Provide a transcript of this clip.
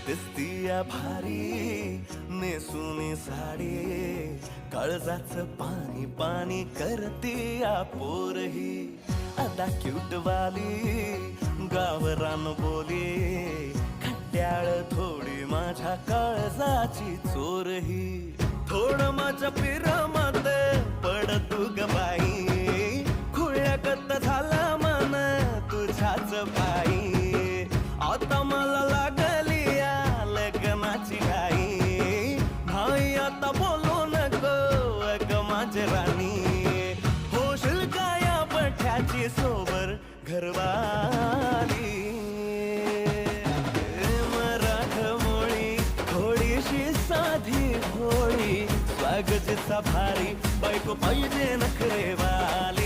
दिसतीया भारी नेसुनी साडी, काळजाचं पाणी पाणी करतीया पोरही. आता क्यूट वाली गावरान बोली, खट्याळ थोडी माझ्या काळजाची चोरही. थोडं माझ्या पिरामात पड तू ग बाई, खुळ्यागत झाला मन तुझ्याच पायी. आता मला लागली या लग्नाची घाई, भाई आता बोलू नको अग माझी राणी. होशील का या पठ्याची सोबर घरवाली. मराठमोळी थोडीशी साधी भोळी, स्वागतीचा भारी बायको पाहिजे नखरेवाली.